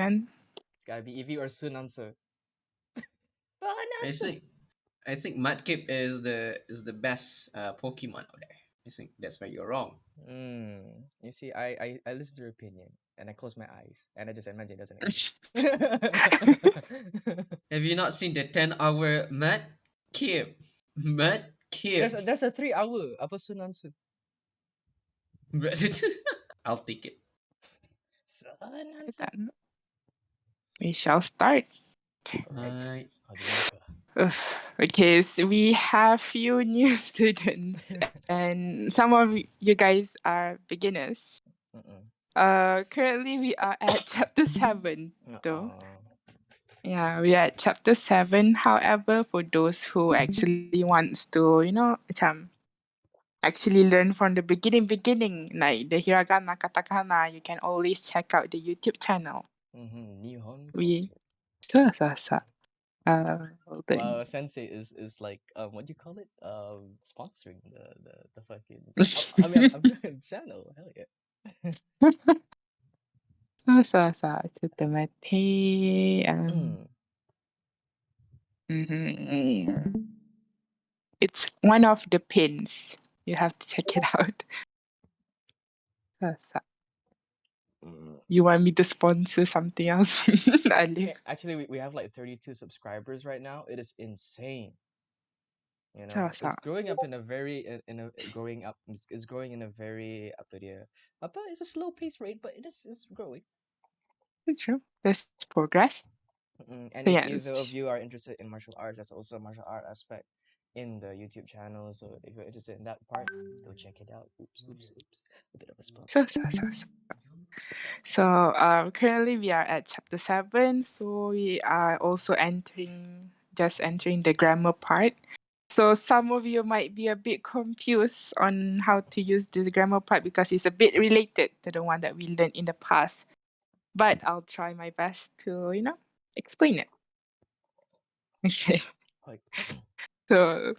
man. It's gotta be Eevee or Sunansu. I Sunansu! think I think Mudkip is the best Pokemon out there. I think that's where you're wrong. You see, I listen to your opinion and I close my eyes and I just imagine it doesn't exist. Have you not seen the 10-hour Mudkip? Mudkip. there's a 3 hour apa Sunansu. I'll take it. Sunansu. Then we shall start. Alright. Ugh. Okay, so we have few new students, and some of you guys are beginners. Currently we are at chapter 7, though. Yeah, we are at chapter 7. However, for those who actually wants to, macam actually learn from the beginning, like the hiragana, katakana, you can always check out the YouTube channel. Nihon We culture. the Sensei is like what do you call it? Sponsoring the fucking I mean I'm doing channel. Hell yeah. ちょっと待って。It's one of the pins. You have to check it out. You want me to sponsor something else? Actually, we have like 32 subscribers right now. It is insane. You know, it's growing up in a very growing up is growing in a very apa dia apa it's a slow pace rate, but it's growing. It's true. There's progress. And if either of you are interested in martial arts, there's also a martial art aspect in the YouTube channel. So if you're interested in that part, go check it out. Oops. A bit of a spell. So currently we are at chapter 7. So we are also just entering the grammar part. So some of you might be a bit confused on how to use this grammar part because it's a bit related to the one that we learned in the past. But I'll try my best to, explain it. Okay. So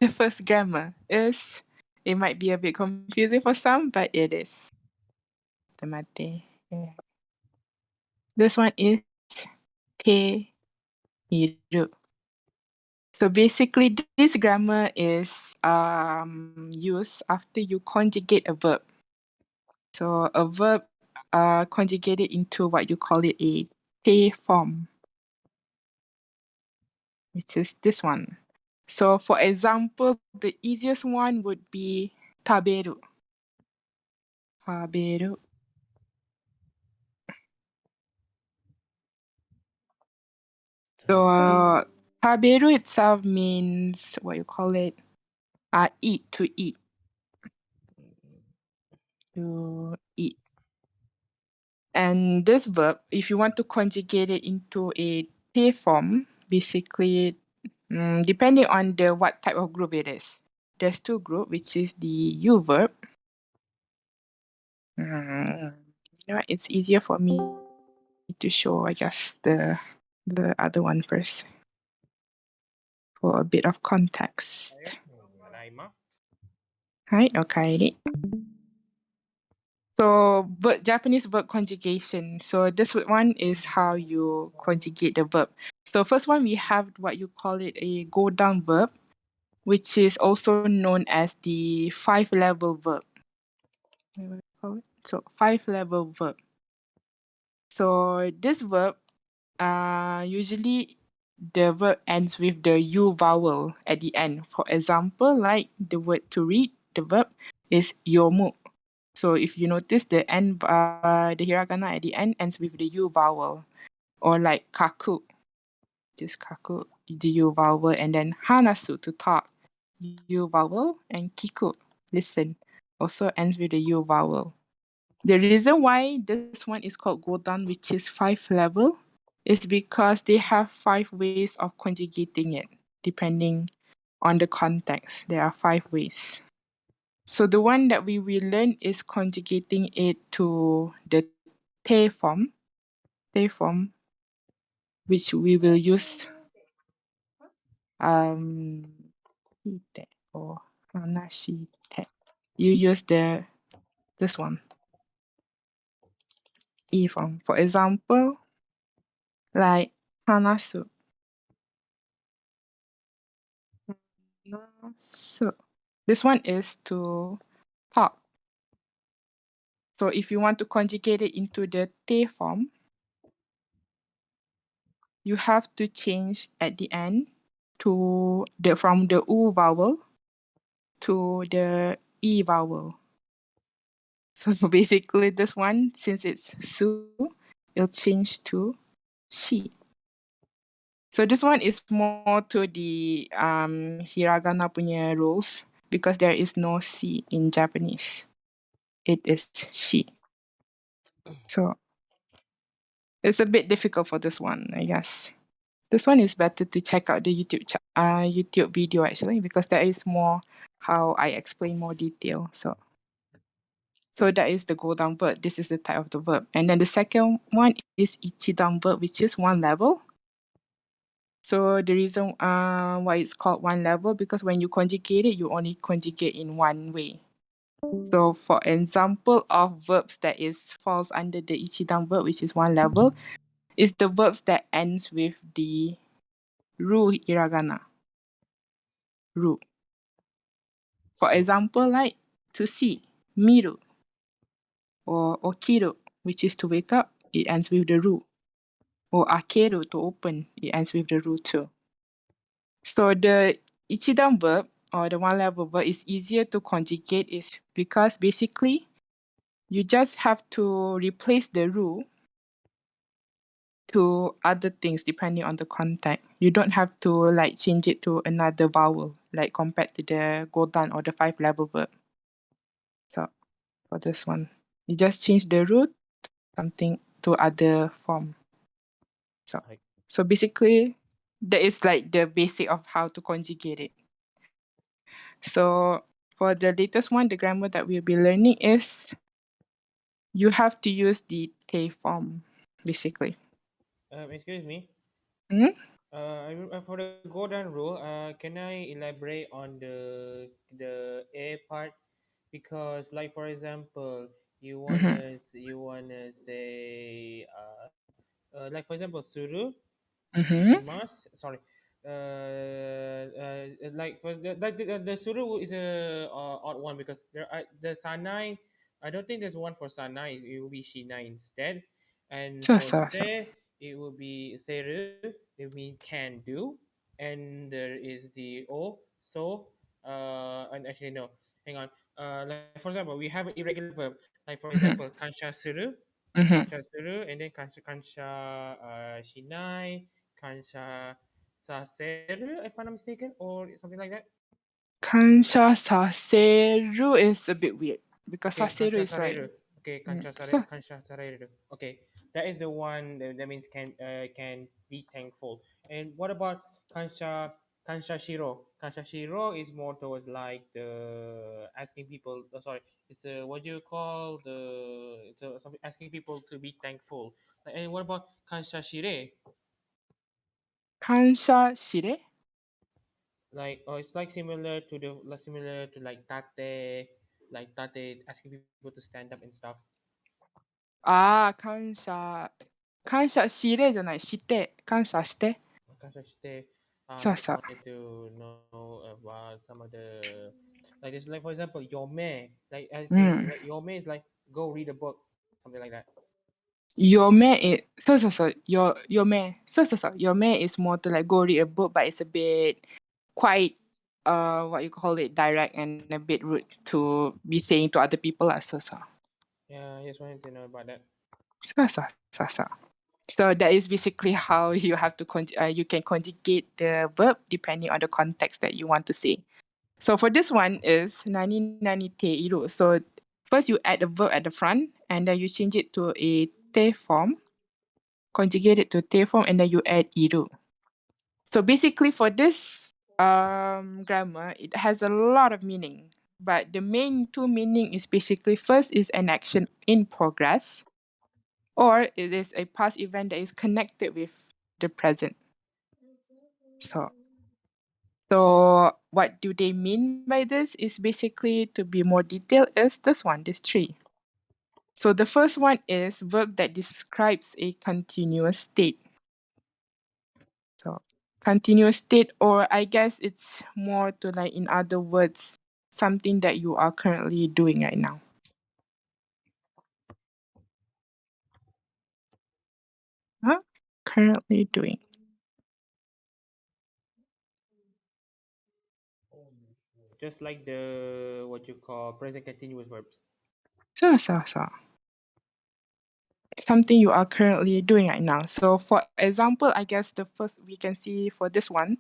the first grammar is, it might be a bit confusing for some, but it is. This one is te iru. So basically, this grammar is used after you conjugate a verb. So a verb conjugated into what you call it a te form, which is this one. So for example, the easiest one would be taberu. Taberu. So taberu itself means what you call it, eat, to eat. To eat. And this verb, if you want to conjugate it into a te form, basically, depending on what type of group it is. There's two groups, which is the you verb. It's easier for me to show, I guess, the other one first for a bit of context. Right, okay. So Japanese verb conjugation. So this one is how you conjugate the verb. So first one, we have what you call it a go down verb, which is also known as the 5-level verb. So 5-level verb. So this verb, usually the verb ends with the U vowel at the end. For example, like the word to read, the verb is yomu. So if you notice the hiragana at the end ends with the U vowel. Or like kaku, just kaku, the U vowel, and then hanasu, to talk, U vowel, and kiku, listen, also ends with the U vowel. The reason why this one is called godan, which is 5-level, is because they have 5 ways of conjugating it, depending on the context. There are 5 ways. So the one that we will learn is conjugating it to the te form, which we will use hite or hanashite. You use this one. E form. For example, like hanasu. Hanasu. This one is to talk. So if you want to conjugate it into the te form, you have to change at the end to the from the u vowel to the e vowel. So basically this one, since it's su, it'll change to she. So this one is more to the hiragana punya rules because there is no C in Japanese. It is she. So it's a bit difficult for this one, I guess. This one is better to check out the YouTube video actually because that is more how I explain more detail. So that is the go down verb. This is the type of the verb. And then the second one is ichidan verb, which is one level. So the reason why it's called one level because when you conjugate it, you only conjugate in one way. So for example of verbs that is falls under the ichidan verb, which is one level, is the verbs that ends with the ru hiragana. Ru. For example, like to see, miru, or okiru, which is to wake up, it ends with the ru. Or akeru, to open, it ends with the ru too. So the ichidan verb or the one level verb is easier to conjugate is because basically you just have to replace the ru to other things depending on the context. You don't have to like change it to another vowel like compared to the godan or the 5 level verb. So for this one, you just change the ru something to other form. So basically that is like the basic of how to conjugate it. So for the latest one, the grammar that we'll be learning is you have to use the te form, basically. Excuse me. Hmm? For the Gordon rule, can I elaborate on the A part? Because, like for example, Mm-hmm. you wanna say like for example, suru, Mm-hmm. shimas. Sorry, like for the suru is a odd one because there are the sanai. I don't think there's one for sanai. It will be shina instead, and So, for so, so. se it will be seru. It means can do, and there is the o so and actually no, hang on. Like for example, we have an irregular verb. Like for Mm-hmm. example, Mm-hmm. kansha suru, and then kansha shinai, kansha saseru, if I'm not mistaken, or something like that. Kansha saseru is a bit weird because Okay, saseru kansha is like, sareru. Okay, so, kansha sareru. Okay, that is the one that means can be thankful. And what about kansha shiro? Kansha shiro is more towards like the asking people. Sorry, it's a what do you call it's a, something asking people to be thankful. And what about kansha shire? kansha shire? Like it's like similar to like tate asking people to stand up and stuff. Ah, kansha shire じゃない、して感謝して。Kasashite, I そう just そう。wanted to know about some of the like this, like for example, Yome, likeうん。Yome is like go read a book, something like that. そうそうそう、そうそうそう、嫁 is more to like go read a book, but it's a bit quite, what you call it, direct and a bit rude to be saying to other people lah, so. Yeah, I just wanted to know about that. So. So that is basically how you have to you can conjugate the verb depending on the context that you want to say. So for this one is nani nani te iru. So first you add a verb at the front and then you change it to a te form, conjugate it to te form, and then you add iru. So basically for this grammar, it has a lot of meaning. But the main two meaning is basically first is an action in progress, or it is a past event that is connected with the present. So, so what do they mean by this is basically to be more detailed is this one, this three. So the first one is verb that describes a continuous state. So continuous state, or I guess it's more to like, in other words, something that you are currently doing right now. Currently doing. Just like the what you call present continuous verbs. So. Something you are currently doing right now. So for example, I guess the first we can see for this one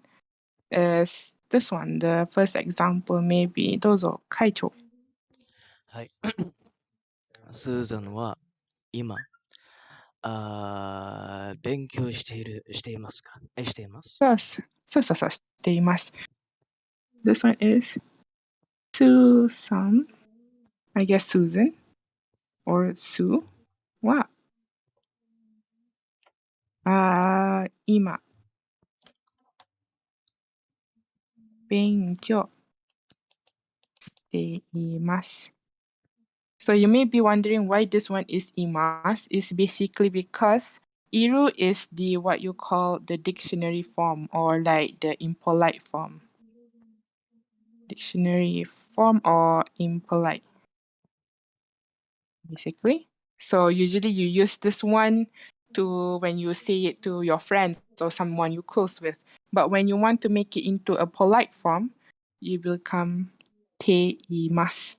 is this one. The first example maybe どうぞ会長。はい。スーザンは今、勉強していますか？しています。そうしています。This one is Susan, I guess Susan or Sue は今勉強しています。So you may be wondering why this one is imas. Is basically because iru is the what you call the dictionary form or like the impolite form. Dictionary form or impolite, basically. So usually you use this one to when you say it to your friends or someone you're close with. But when you want to make it into a polite form, you become te imasu.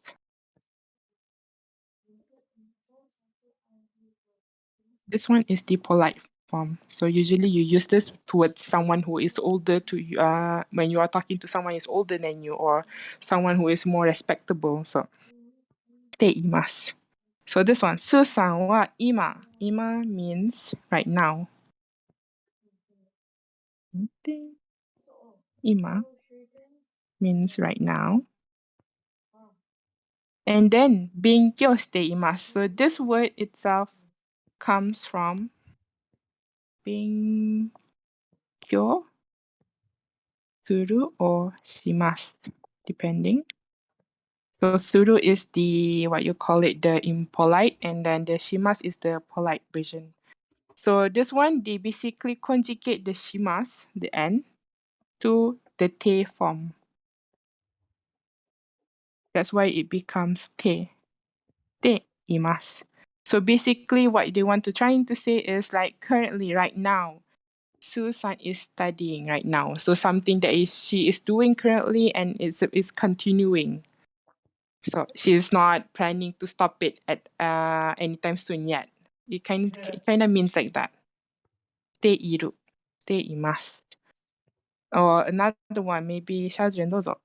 This one is the polite form. So usually you use this towards someone who is older to you, when you are talking to someone who is older than you or someone who is more respectable. So, ています. So this one, スーさんは今. Ima means right now. で、今 means right now. And then 勉強しています. So this word itself comes from 勉強する or します, depending. So suru is the what you call it, the impolite, and then the shimas is the polite version. So this one they basically conjugate the shimas, the n, to the te form. That's why it becomes te imasu. So basically what they want to trying to say is like currently right now, Susan is studying right now. So something that she is doing currently and is continuing. So she's not planning to stop it at anytime soon yet. It kind of means like that. している、しています。Or another one, maybe シャジュンどうぞ。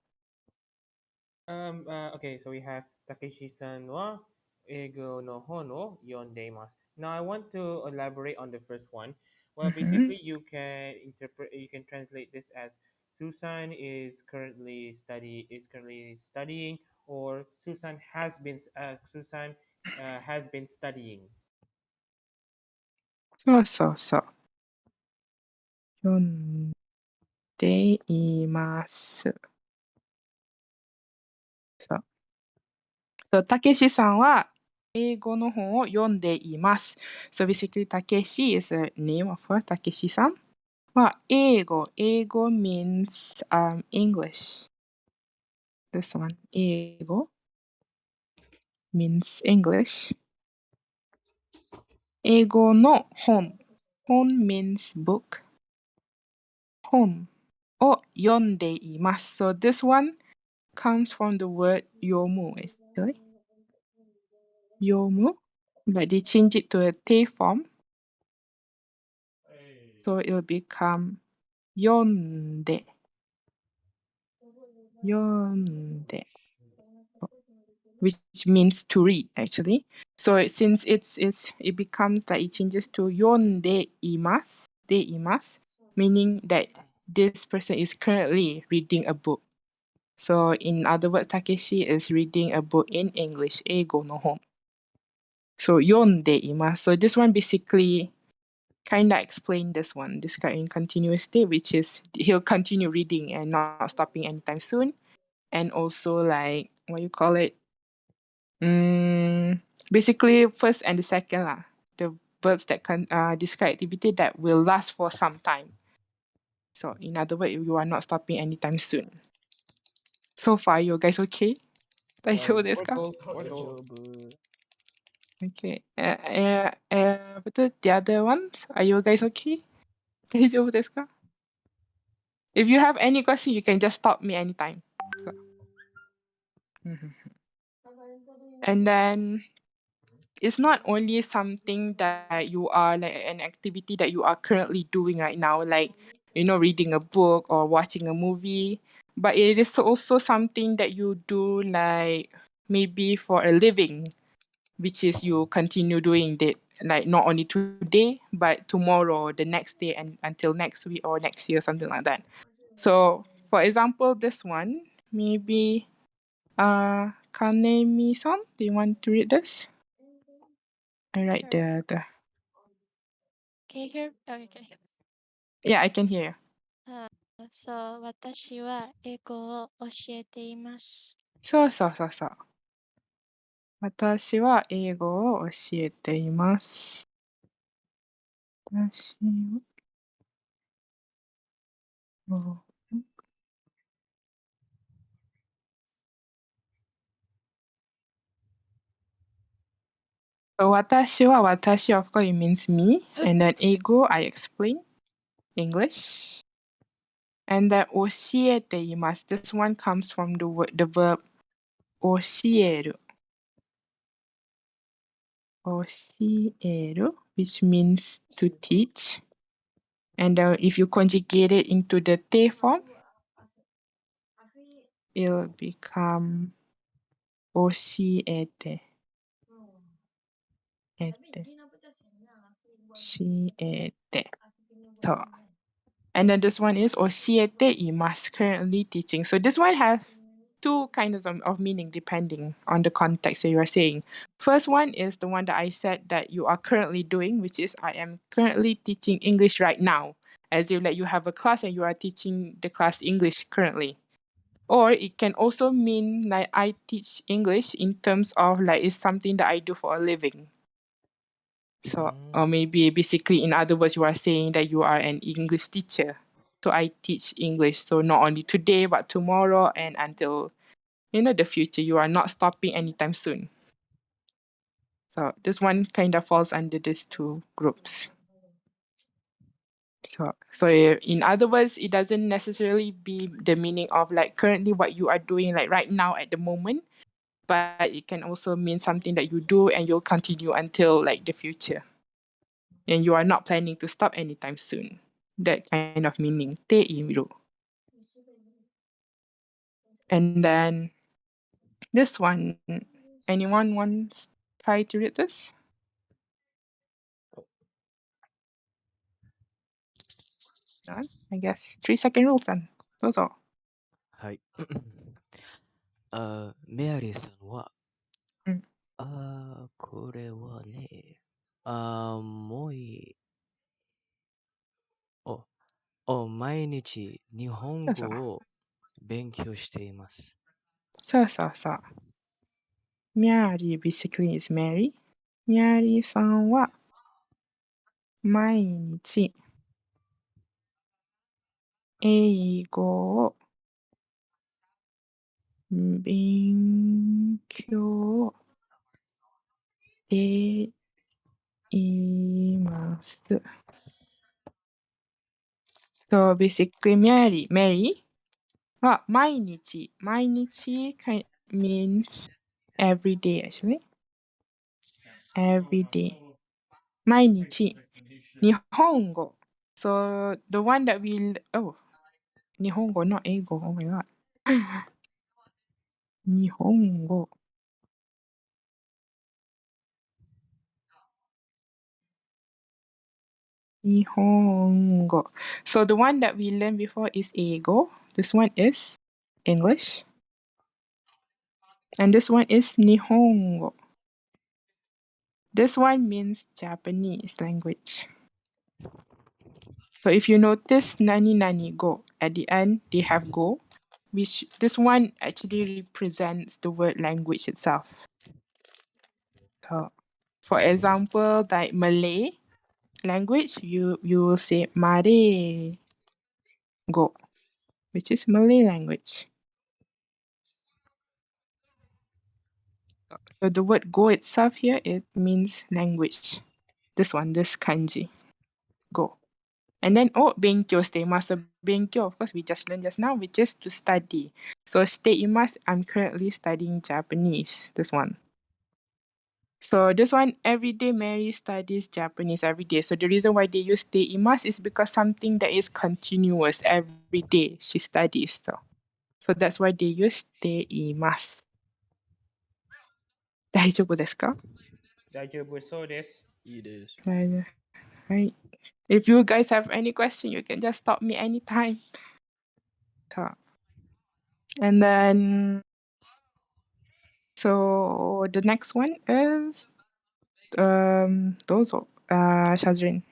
Okay, so we have Takeshi-san wa eigo no hon o yondeimasu. Now I want to elaborate on the first one. Well, basically you can translate this as Susan is currently studying, or Susan has been studying. そうそうそう。読んでいます。そう。そう、たけしさんは英語の本を読んでいます。So basically, たけし is a name of her, たけしさんは英語 means English. This one, 英語 means English. 英語の本 means book. 本を読んでいます。So this one comes from the word 読む actually. 読む but they change it to a te form. So it'll become 読んで which means to read actually. So since it becomes like it changes to 読んでいます meaning that this person is currently reading a book. So in other words, Takeshi is reading a book in English, 英語の本. So 読んでいます. So this one basically kind of explain this one, this kind in continuous state, which is he'll continue reading and not stopping anytime soon. And also like, what you call it, Basically, first and the second lah. The verbs that can describe activity that will last for some time. So in other words, you are not stopping anytime soon. So far, you guys okay? 大丈夫ですか? Daijoubu. Okay. Betul, the other ones, are you guys okay? 大丈夫ですか? If you have any question, you can just stop me anytime. And then it's not only something that you are like an activity that you are currently doing right now, like, you know, reading a book or watching a movie, but it is also something that you do like maybe for a living, which is you continue doing it like not only today, but tomorrow, the next day, and until next week or next year, something like that. So, for example, this one, maybe, Kanemi-san, do you want to read this? I write the. Can you hear? Oh, you can hear. Yeah, I can hear. So, 私は英語を教えています。そうそうそうそう。私は英語を教えています。私は。So 私は私 of course it means me, and then 英語 I explain English, and then 教えています. This one comes from the verb 教える. 教える which means to teach, and if you conjugate it into the te form, it'll become 教えてえて教えて. So, and then this one is 教えています currently teaching. So this one has two kinds of meaning depending on the context that you are saying. First one is the one that I said that you are currently doing, which is I am currently teaching English right now, as if like you have a class and you are teaching the class English currently. Or it can also mean like I teach English in terms of like it's something that I do for a living. So, or maybe basically in other words, you are saying that you are an English teacher. So I teach English. So not only today, but tomorrow and until, you know, the future. You are not stopping anytime soon. So this one kind of falls under these two groups. So in other words, it doesn't necessarily be the meaning of like currently what you are doing like right now at the moment, but it can also mean something that you do and you'll continue until like the future. And you are not planning to stop anytime soon. That kind of meaning. Te imiru. And then this one, anyone wants try to read this? None? I guess 3-second rules then. Those all. はい。メアリーさんは、うんこれはね、毎日日本語を勉強しています。そうそうそう。Mary basically is Mary. ミャリーさんは毎日英語を勉強しています。So basically Mary は毎日means every day actually. Every day. 毎日日本語 So the one that日本語 not 英語 Oh my god 日本語日本語 So the one that we learned before is 英語 This one is English. And this one is 日本語 This one means Japanese language. So if you notice nani nani go at the end, they have go, which this one actually represents the word language itself. So, for example, like Malay language, you will say mare go, which is Malay language. So the word go itself here, it means language. This one, this kanji, go. And then, oh, benkyo, stay masa benkyo. Of course, we just learned just now, which is to study. So stay imas, I'm currently studying Japanese. This one. So this one, every day Mary studies Japanese every day. So the reason why they use stay imas is because something that is continuous every day she studies. So that's why they use stay imas. 大丈夫ですか? 大丈夫そうです。いいです。Right. If you guys have any question, you can just stop me anytime. So, and then, so the next one is, どうぞ、Shazrin.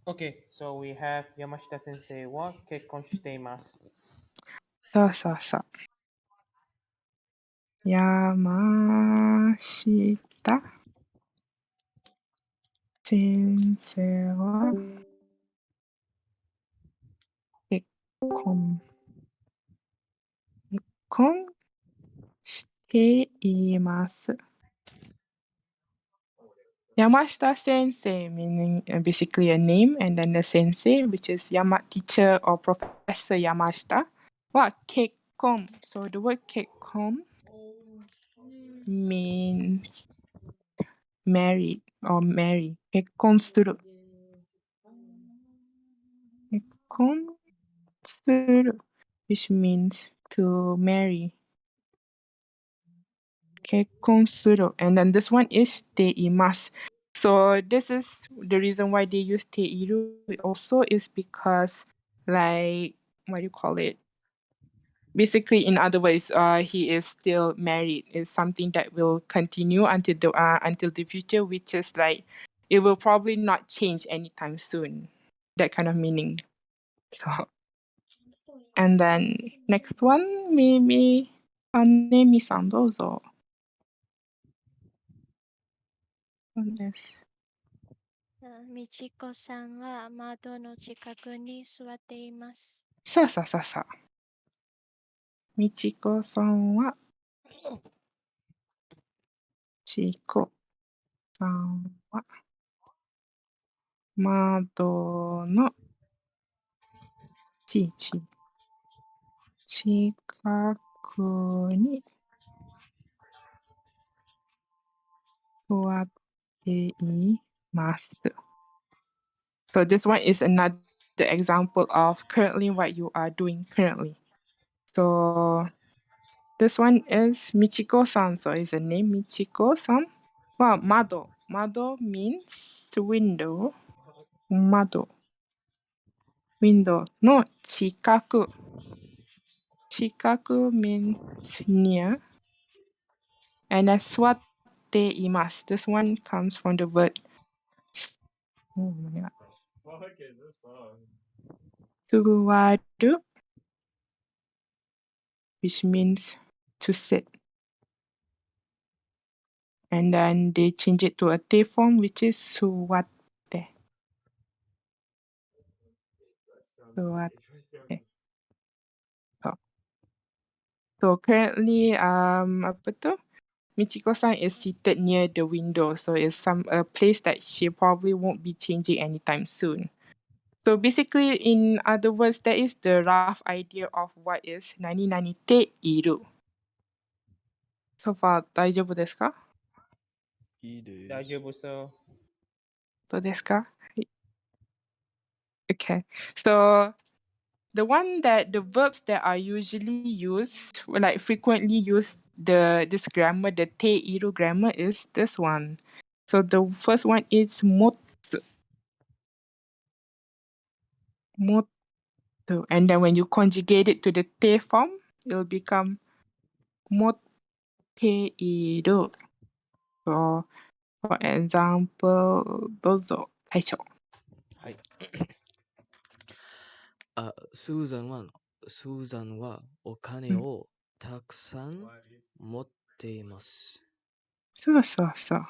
Okay, so we have Yamashita sensei wa kekkon shite imasu. そうそうそう。山下先生は結婚、結婚しています。Yamashita sensei meaning basically a name, and then the sensei, which is teacher or Professor Yamashita. Kekkon. So the word kekkon means married or marry. 結婚する。結婚する which means to marry. 結婚する and then this one is しています so this is the reason why they use している also is because like what do you call it, basically in other words he is still married. It's something that will continue until the future, which is like it will probably not change anytime soon, that kind of meaning. So, and then next one maybe Anemi-san どうぞ。ですみちこさんは窓の近くに座っています。さあさあさあさあ。みちこさんは、ちこさんは、窓の近くに座っています。So this one is another example of currently what you are doing currently. So this one is Michiko-san. So it's a name Michiko-san. Mado. Mado means window. Mado. Window の近く。近く means near. And then 座っています。This one comes from the word oh my god. Fuck is this song? 座る which means to sit. And then they change it to a te form which is 座って。座って。So currently apa tu? Michiko-san is seated near the window, so it's a place that she probably won't be changing anytime soon. So basically, in other words, that is the rough idea of what is nani nani te iru. So far, 大丈夫ですか? いいです。大丈夫そう。どうですか? Okay. So the one that the verbs that are usually used, like frequently used, this grammar, the te iru grammar is this one. So the first one is motsu. Motsu. And then when you conjugate it to the te form, it will become motte iru. So for example, どうぞ、大将。はい。スーザンはお金をたくさん持っています。そうそうそう。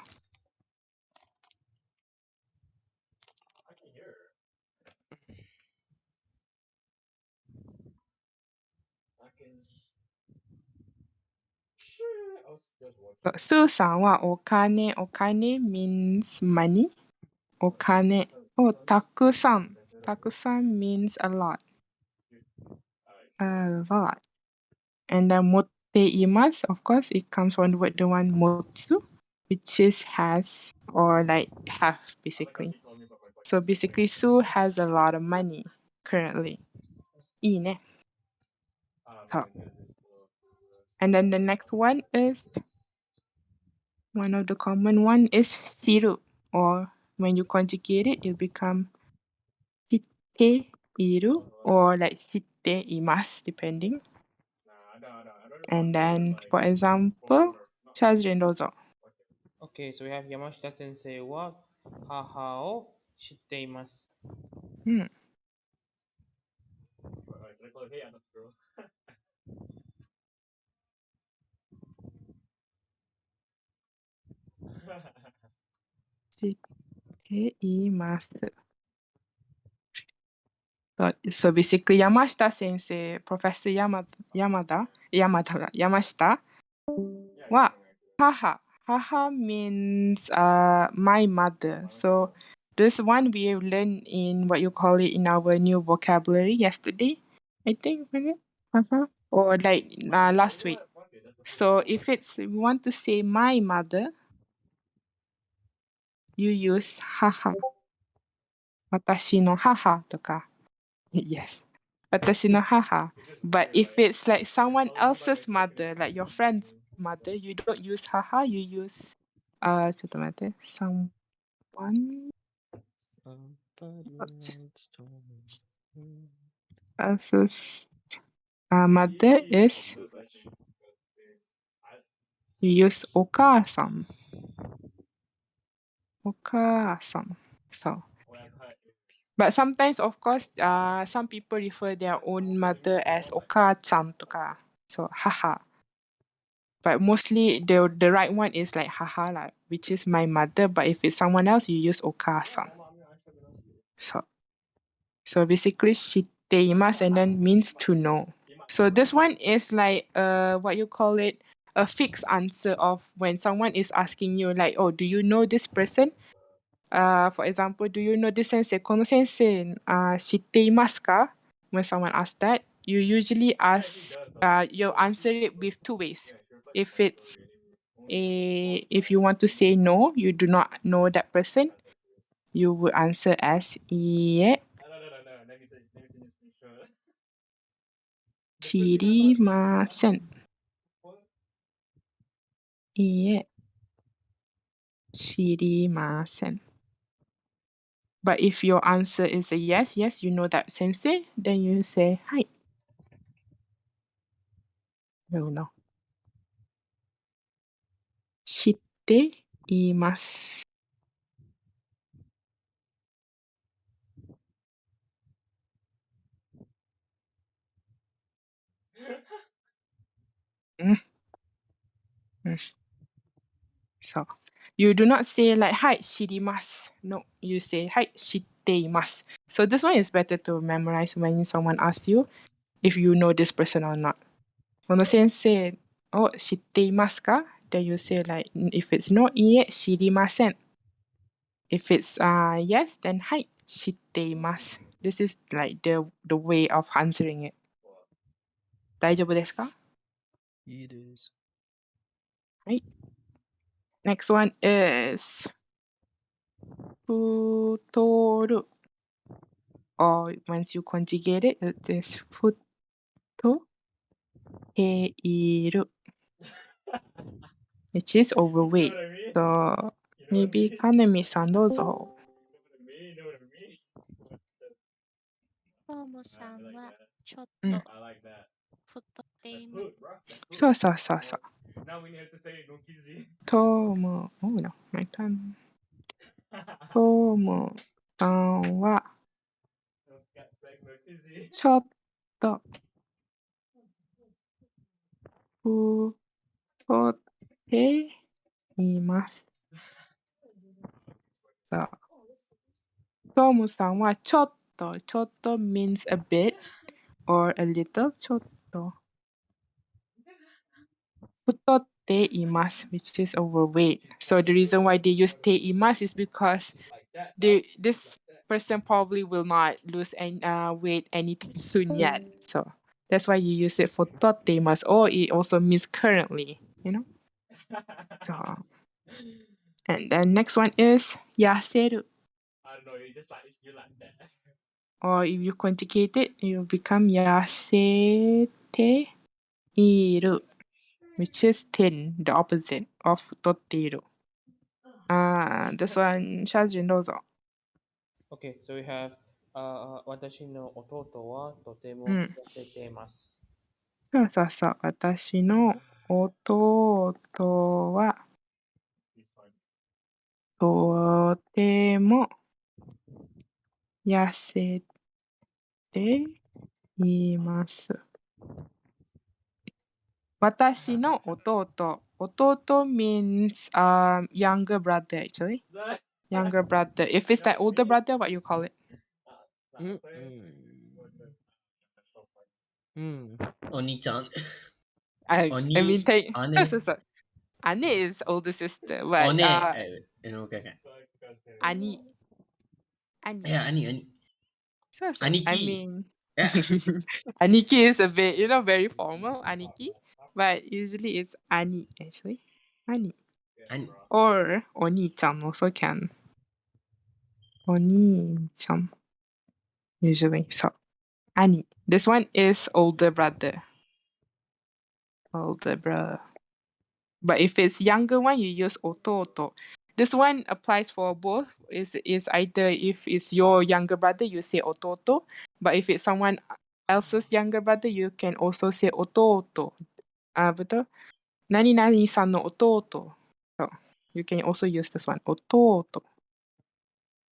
スーさんはお金means money. お金をたくさん。たくさん means a lot. A lot. And then 持っています. Of course, it comes from the word the one 持つ, which is has or like have basically. So basically, Sue has a lot of money currently. いいね。そう。And then the next one is one of the common one is 知る or when you conjugate it, it become 知っている or like 知っています depending. And then, for example, チャーズリンどうぞ。Okay, so we have Yamashita sensei wa haha o shitteimasu. うん。知っています。So basically, 山下先生、Professor 山下は母。母 means my mother. So this one we have learned in what you call it in our new vocabulary yesterday, I think, was it? Or like last week. So if it's we want to say my mother, you use 母。私の母とか。Yes. 私の母. But if it's like someone else's mother, like your friend's mother, you don't use 母, you use ちょっと待って。someone else's mother is you use お母さん。お母さん。そう。But sometimes, of course, some people refer their own mother as お母ちゃんとか。So, 母。But mostly the right one is like 母 lah, which is my mother. But if it's someone else, you use お母さん. So basically 知っています and then means to know. So this one is like what you call it, a fixed answer of when someone is asking you like, oh, do you know this person? For example, do you know this sensei? この先生、知っていますか? When someone asks that, you usually ask, you answer it with two ways. If it's if you want to say no, you do not know that person, you would answer as いいえ、知りません。いいえ、知りません。But if your answer is a yes, yes, you know that sensei, then you say はい。No, no. 知っています。So you do not say like はい、知ります。No, you say はい、知っています。So this one is better to memorize when someone asks you if you know this person or not. この先生を知っていますか? Then you say like if it's no, いいえ、知りません。If it's yes, then はい、知っています。This is like the way of answering it. 大丈夫ですか? いいです。はい。Next one is 太る or once you conjugate it, it is 太っている which is overweight. So maybe 金見さんどうぞ。トームさんはちょっうん。と太っています。そうそうそうそう。トーム、oh no, my turn. トームさんはちょっと太って imasu. So, Tomu-san wa chotto. Chotto means a bit or a little. Chotto. Futotte imasu, which is overweight. So the reason why they use te imasu is because this person probably will not lose any weight anytime soon yet. So that's why you use it for totteimasu, or it also means currently, So, and then next one is yaseru. Or if you conjugate it, it will become yasete iru, which is thin, the opposite of totteru. This one, Shazin, どうぞ。 Okay, so we have 私の弟はとてもうん。痩せています。そうそうそう。私の弟はとても痩せています。私の弟。弟 means younger brother actually. Younger brother. If it's like older brother, what you call it? うん。お兄ちゃん。I mean, take. 姉。そうそうそう。姉 is older sister, お but 姉。okay. 兄。兄。いや、兄。そうそう。兄貴。 I mean, え aniki is a bit, very formal, aniki. But usually it's ani, actually. Ani. 兄。 Or oni-chan also can. Oni-chan. Usually. So, ani. This one is older brother. Older brother. But if it's younger one, you use ototo. This one applies for both. Is either if it's your younger brother, you say ototo. But if it's someone else's younger brother, you can also say ototo. Betul? Nani san no ototo. So you can also use this one. Ototo.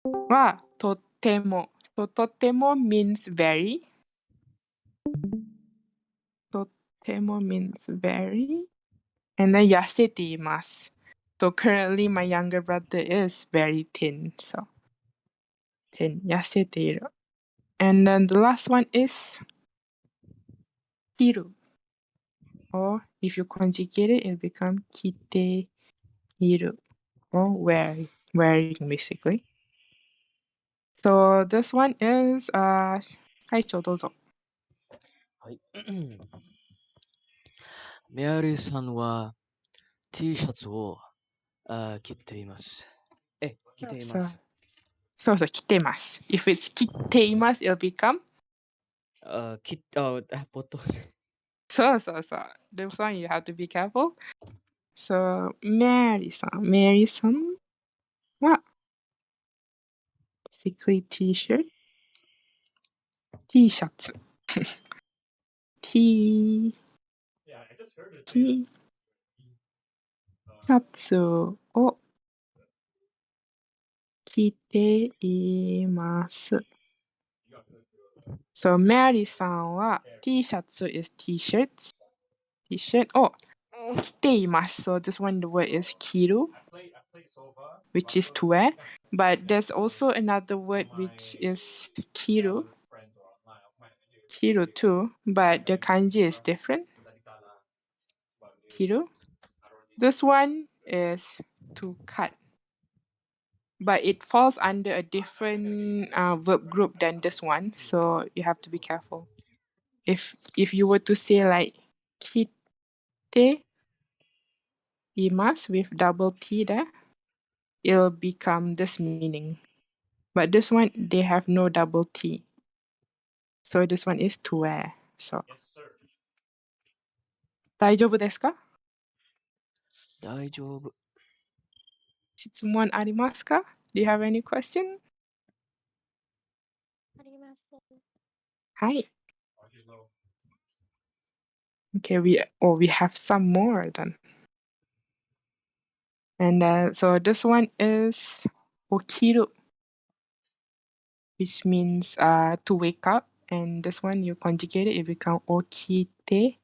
Wa totemo. So totemo means very. Totemo means very. And then yasete imasu. So currently my younger brother is very thin. So thin. Yasete iru. And then the last one is kiru. Or if you conjugate it, it becomes kite iru. Or wearing basically. So this one is Kaicho, どうぞ。はい。メアリーさんは T シャツを着ています。着ています。そうそう、着てます。If it's 着ています、it'll become ボトル。そうそうそう。This one you have to be careful. So, Mary さんは basically T-shirt, T シャツ。T シャツを着ています。So, Mary さんは T シャツ is T-shirts. T-shirt を着ています。So, this one the word is 着る which is to wear. But there's also another word which is 着る too, but the kanji is different. 着る This one is to cut. But it falls under a different verb group than this one, so you have to be careful. If you were to say like 着ています with double T there, it'll become this meaning. But this one, they have no double T. So this one is to wear. So, 大丈夫ですか？大丈夫。質問ありますか？ Do you have any question? あります。はい。Okay, we have some more then. And so this one is 起きる, which means to wake up. And this one, you conjugate it, it becomes 起きて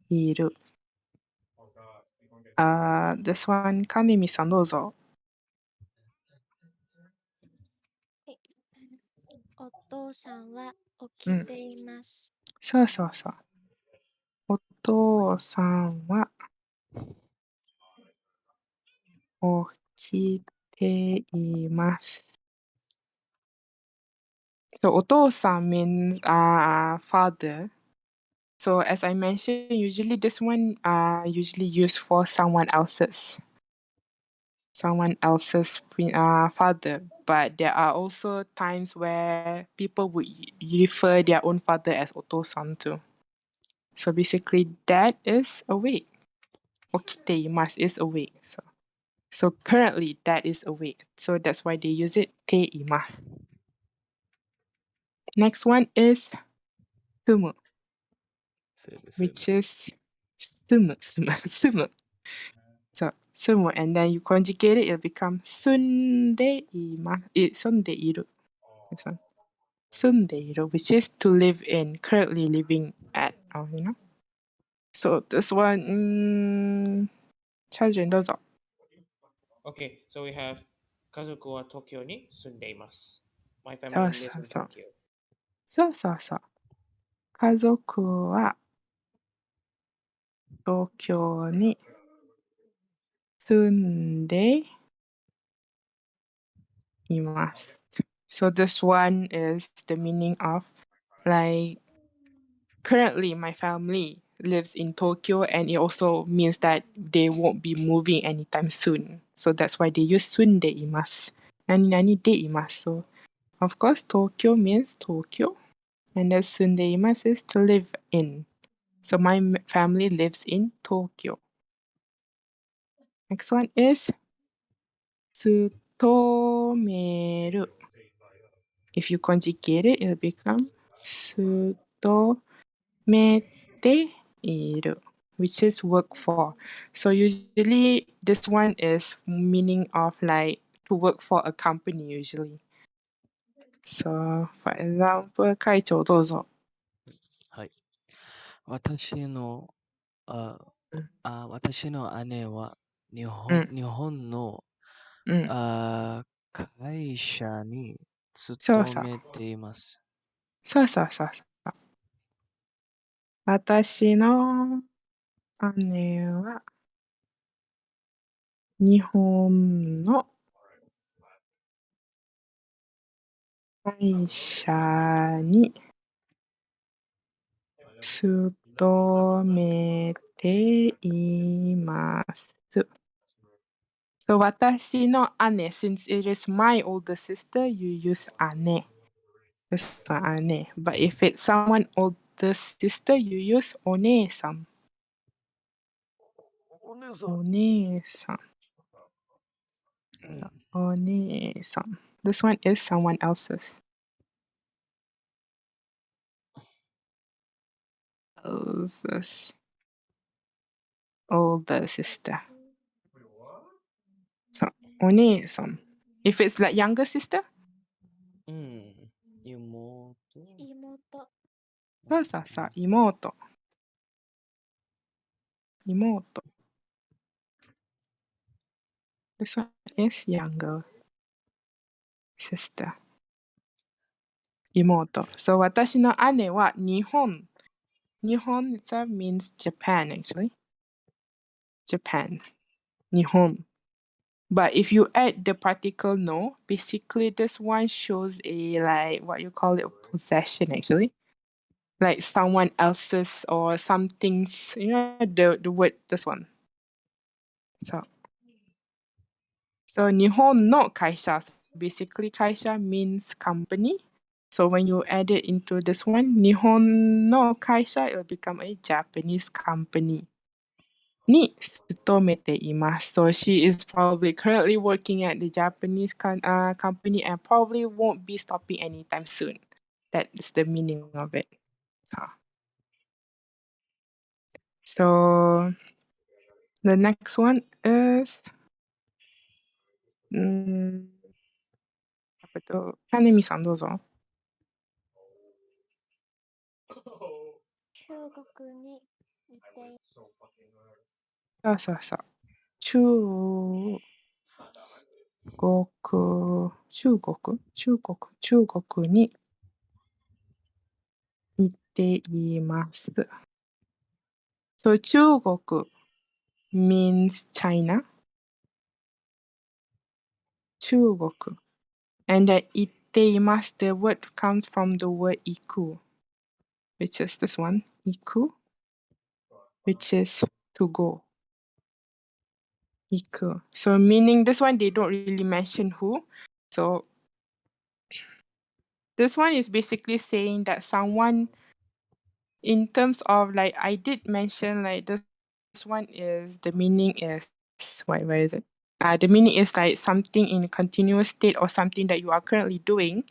いる. This one, Kanemi-san, どうぞ。お父さんは起きています。そうそうそう。お父さんは起きています。So お父さん means father. So as I mentioned, usually this one usually used for someone else's father. But there are also times where people would refer their own father as お父さん too. So basically, dad is awake. 起きています is awake. So currently, dad is awake. So that's why they use it ています. Next one is 住む, which is 住む. So 住む and then you conjugate it, it'll become 住んでいる. This one. 住んでいる, which is to live in, currently living at, So this one, Chajin どうぞ. Okay, so we have 家族は東京に住んでいます。My そ family う lives そう in そう。 Tokyo. そうそうそう。家族は東京に住んでいます。So this one is the meaning of like currently my family lives in Tokyo and it also means that they won't be moving anytime soon. So that's why they use 住んでいます。何々でいます。So of course Tokyo means Tokyo and then 住んでいます is to live in. So my family lives in Tokyo. Next one is 勤める. If you conjugate it, it'll become 勤めている, which is work for. So usually this one is meaning of like to work for a company usually. So for example, 会長どうぞ。はい。私の、私の姉は日本の、会社に勤めています。そうそうそうそう。私の姉は日本の会社に勤めています。So 私の姉 since it is my older sister, you use 姉. This one 姉. But if it's someone older sister, you use お姉さん. お姉さん. お姉さん. This one is someone else's. Older sister. So お姉さん. If it's like younger sister? 妹。そうそうそう。妹. This one is younger sister. 妹. So 私の姉は日本. 日本 itself means Japan actually. Japan. 日本. But if you add the particle no, basically this one shows a like what you call it possession actually. Like someone else's or something's, the word this one. So 日本の会社. Basically 会社 means company. So when you add it into this one, 日本の会社 it'll become a Japanese company. に勤めています. So she is probably currently working at the Japanese company and probably won't be stopping anytime soon. That is the meaning of it. So the next one is apa tu? Kanemi-san どうぞ。中国にいてそうそうそう。中国に行っています。So 中国 means China. 中国 and then 行っています the word comes from the word 行く which is this one 行く which is to go 行く so meaning this one they don't really mention who, so this one is basically saying that someone, in terms of like I did mention like this one is the meaning is where is it? The meaning is like something in continuous state or something that you are currently doing,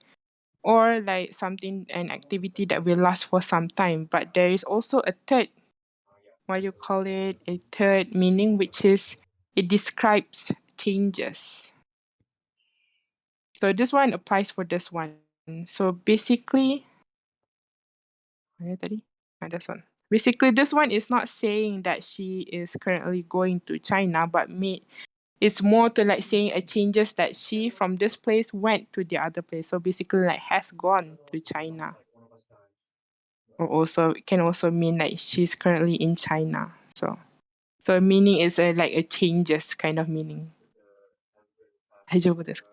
or like something, an activity that will last for some time. But there is also a third, a third meaning, which is it describes changes. So this one applies for this one. So basically, this one. Basically, this one is not saying that she is currently going to China, but it's more to like saying a changes that she from this place went to the other place. So basically, like has gone to China. Or also can also mean like she's currently in China. So meaning is like a changes kind of meaning. 大丈夫ですか？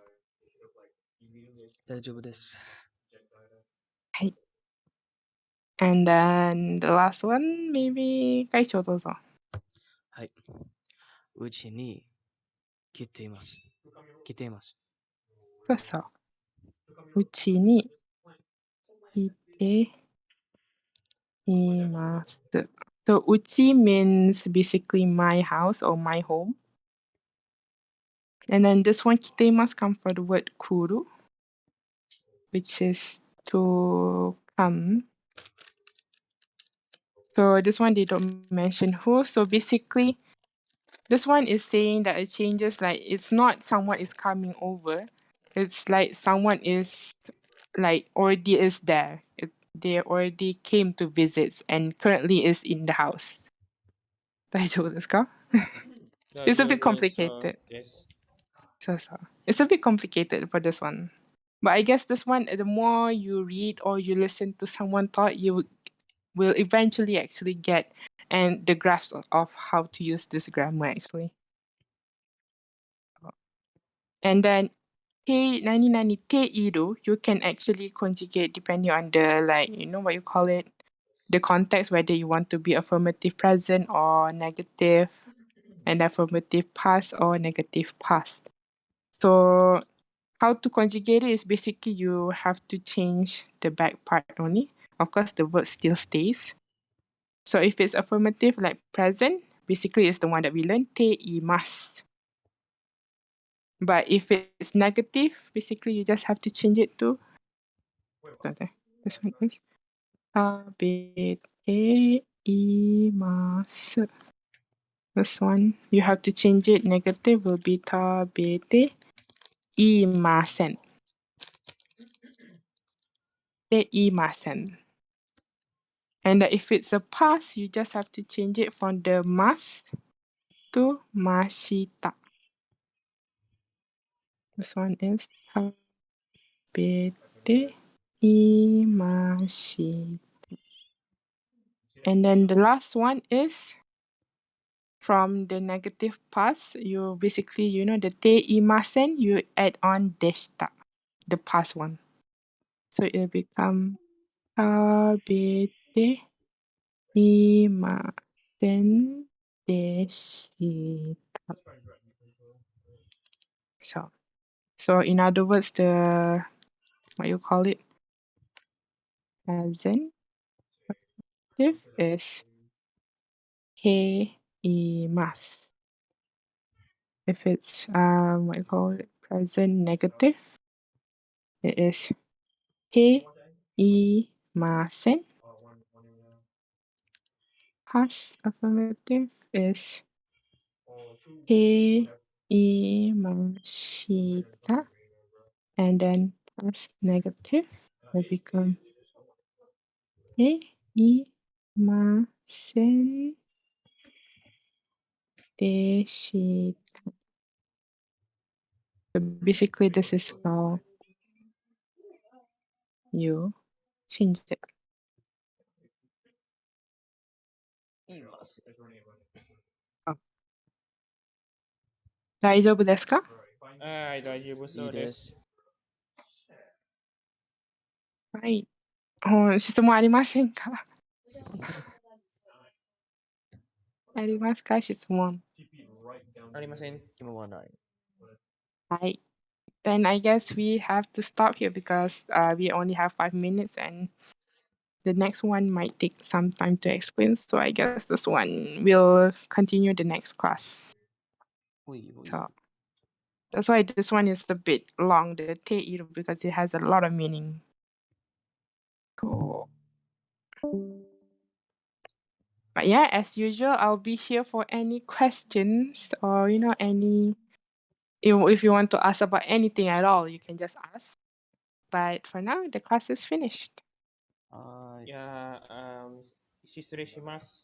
大丈夫です。はい。And then the last one, maybe 会長どうぞ。はい。うちに来ています。来ています。そうそう。うちに来ています。So うち means basically my house or my home. And then this one 来ています come from the word 来る which is to come. So this one they don't mention who. So basically, this one is saying that it changes like it's not someone is coming over. It's like someone is like already is there. They already came to visit and currently is in the house. 大丈夫ですか？ It's a bit complicated. Yes. So. It's a bit complicated for this one. But I guess this one, the more you read or you listen to someone talk, you will eventually actually get and the grasp of how to use this grammar actually. And then te 何々ている you can actually conjugate depending on the like what you call it, the context, whether you want to be affirmative present or negative, and affirmative past or negative past. So how to conjugate it is basically you have to change the back part only. Of course, the word still stays. So if it's affirmative like present, basically it's the one that we learned, te imasu. But if it's negative, basically you just have to change it to this one is 食べています. This one, you have to change it. Negative will be 食べていません. ていません. And if it's a past, you just have to change it from the must to ました. This one is 食べていました. And then the last one is from the negative past, you basically, the te imasen, you add on deshita, the past one. So it'll become 食べていませんでした. So in other words, the, what you call it, present is ています. If it's what you call it, present negative, it is ていません. Past affirmative is ていました. And then past negative will become ていません Te shi. So basically, this is how you change it. います。大丈夫ですか？はい、大丈夫いそで。いうですす。はい。質問ありませんか？ありますか？質問。ありません。今はない。はい。Then I guess we have to stop here because we only have 5 minutes and the next one might take some time to explain. So I guess this one will continue the next class. おいおい。 So that's why this one is a bit long, the te iru, because it has a lot of meaning. Cool. But yeah, as usual, I'll be here for any questions or any if you want to ask about anything at all, you can just ask. But for now, the class is finished. はーい。いやー、失礼します。